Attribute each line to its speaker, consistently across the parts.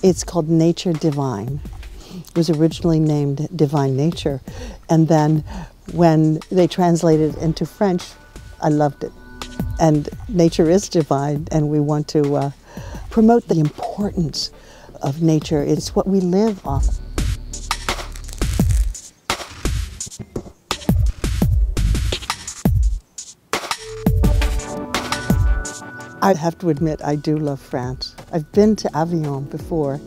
Speaker 1: It's called Nature Divine. It was originally named Divine Nature, and then when they translated it into French, I loved it. And nature is divine, and we want to promote the importance of nature. It's what we live off of. I have to admit, I do love France. I've been to Avignon before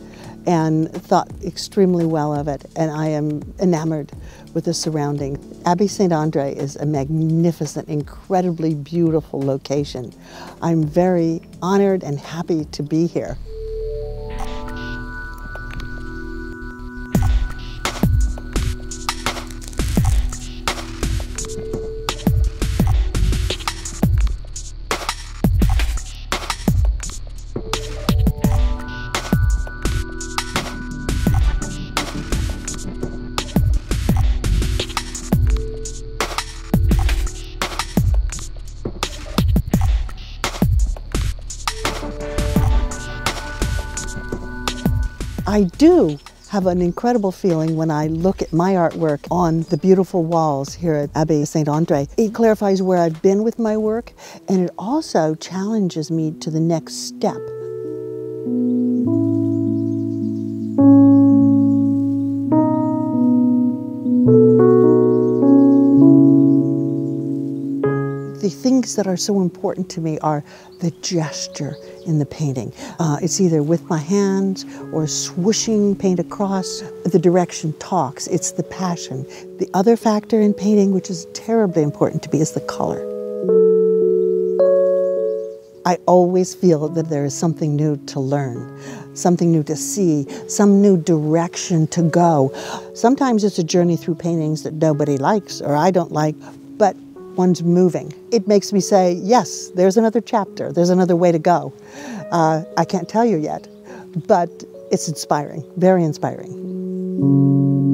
Speaker 1: and thought extremely well of it, and I am enamored with the surrounding. Abbaye Saint-André is a magnificent, incredibly beautiful location. I'm very honored and happy to be here. I do have an incredible feeling when I look at my artwork on the beautiful walls here at Abbaye Saint-André. It clarifies where I've been with my work, and it also challenges me to the next step. The things that are so important to me are the gesture in the painting. It's either with my hands or swooshing paint across. The direction talks, it's the passion. The other factor in painting, which is terribly important to me, is the color. I always feel that there is something new to learn, something new to see, some new direction to go. Sometimes it's a journey through paintings that nobody likes or I don't like, but one's moving. It makes me say, yes, there's another chapter, there's another way to go. I can't tell you yet, but it's inspiring, very inspiring.